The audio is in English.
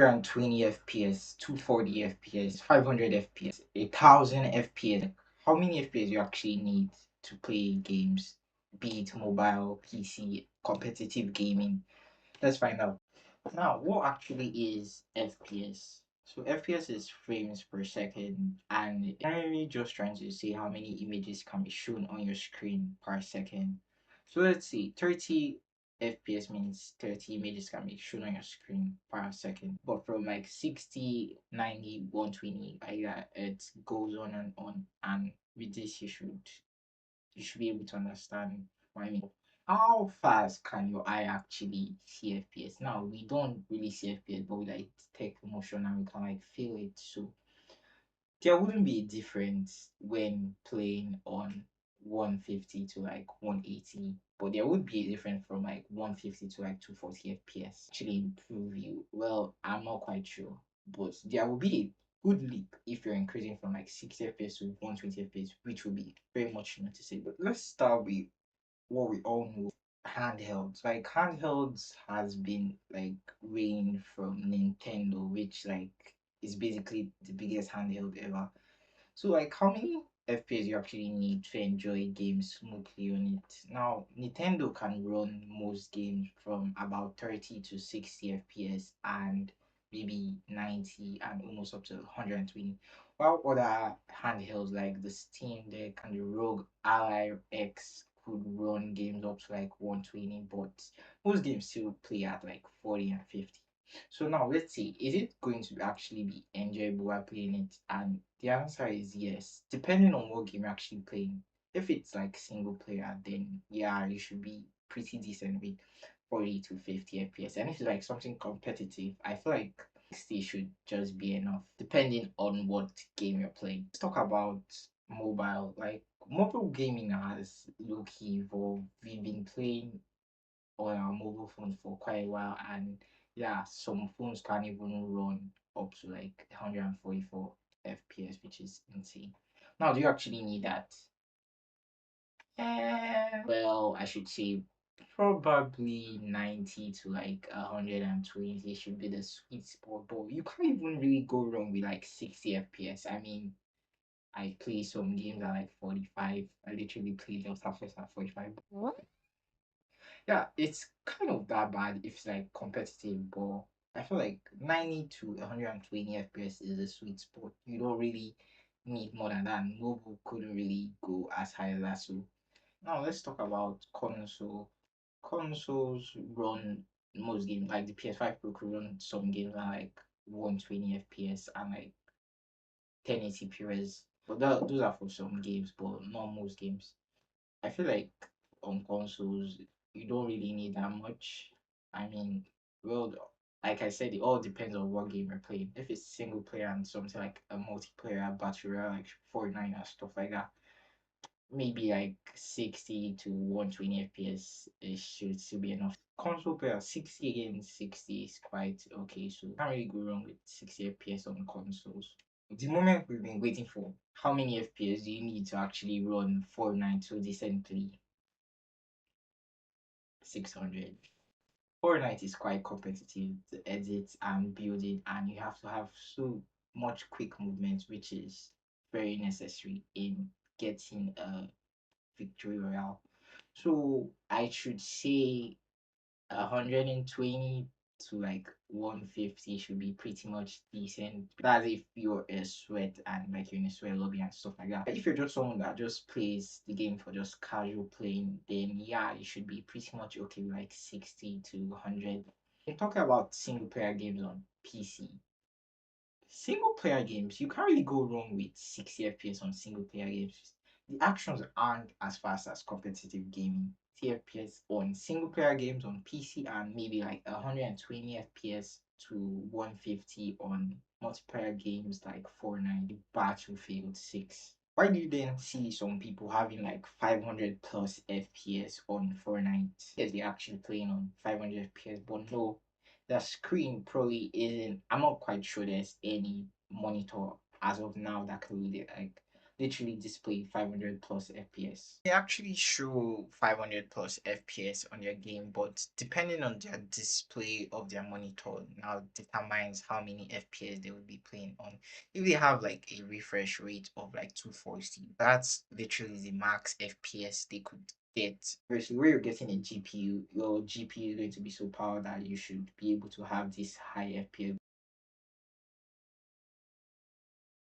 120 FPS, 240 FPS, 500 FPS, 1000 FPS. How many FPS you actually need to play games, be it mobile, PC, competitive gaming? Let's find out. Now, what actually is FPS? So FPS is frames per second, and it's generally just trying to say how many images can be shown on your screen per second. So let's see, 30 FPS means 30 images can be shown on your screen per second. But from like 60, 90, 120, like that, it goes on and on. And with this, you should be able to understand what I mean. How fast can your eye actually see FPS? Now we don't really see FPS, but we like take motion and we can like feel it. So there wouldn't be a difference when playing on 150 to like 180, but there would be a difference from like 150 to like 240 FPS. Actually improve you. Well, I'm not quite sure, but there will be a good leap if you're increasing from like 60 FPS to 120 FPS, which will be very much noticeable. But let's start with what we all know, handhelds. Like handhelds has been like reigned from Nintendo, which like is basically the biggest handheld ever. So like how many FPS you actually need to enjoy games smoothly on it? Now Nintendo can run most games from about 30 to 60 FPS and maybe 90 and almost up to 120. While other handhelds like the Steam Deck and the Rogue Ally X could run games up to like 120, but most games still play at like 40 and 50. So now let's see, is it going to actually be enjoyable while playing it? And the answer is yes, depending on what game you're actually playing. If it's like single player, then yeah, you should be pretty decent with 40 to 50 FPS. And if it's like something competitive, I feel like 60 should just be enough, depending on what game you're playing. Let's talk about mobile. Like mobile gaming has low-key evolved. We've been playing on our mobile phones for quite a while, and yeah, some phones can't even run up to like 144 FPS, which is insane. Now, do you actually need that? Well, I should say probably 90 to like 120 should be the sweet spot, but you can't even really go wrong with like 60 FPS. I mean, I play some games at like 45. I literally play Delta Force at 45. Yeah, it's kind of that bad if it's like competitive, but I feel like 90 to 120 FPS is a sweet spot. You don't really need more than that. And mobile couldn't really go as high as that. So now let's talk about console. Consoles run most games, like the PS5 Pro could run some games at like 120 FPS and like 1080p res. But those are for some games, but not most games. I feel like on consoles, you don't really need that much. I mean, well, like I said, it all depends on what game you're playing. If it's single player and something like a multiplayer battle royale, like Fortnite and stuff like that, maybe like 60 to 120 FPS it should still be enough. Console player 60 against 60 is quite okay, so can't really go wrong with 60 FPS on consoles. The moment we've been waiting for, how many FPS do you need to actually run Fortnite so decently? 600. Fortnite is quite competitive to edit and build it, and you have to have so much quick movement, which is very necessary in getting a victory royale. So I should say 120 to like 150 should be pretty much decent. That's if you're a sweat and like you're in a sweat lobby and stuff like that. But if you're just someone that just plays the game for just casual playing, then yeah, you should be pretty much okay with like 60 to 100. We're talking about single player games on PC. Single player games, you can't really go wrong with 60 FPS on single player games. The actions aren't as fast as competitive gaming. 60 FPS on single player games on PC and maybe like 120 FPS to 150 on multiplayer games like Fortnite, Battlefield 6. Why do you then see some people having like 500 plus FPS on Fortnite? Yes, they're actually playing on 500 FPS, but no, the screen probably isn't. I'm not quite sure there's any monitor as of now that can really like literally display 500 plus FPS. They actually show 500 plus FPS on your game, but depending on their display of their monitor now determines how many FPS they will be playing on. If they have like a refresh rate of like 240, that's literally the max FPS they could get. Versus where you're getting a GPU, your GPU is going to be so powered that you should be able to have this high FPS.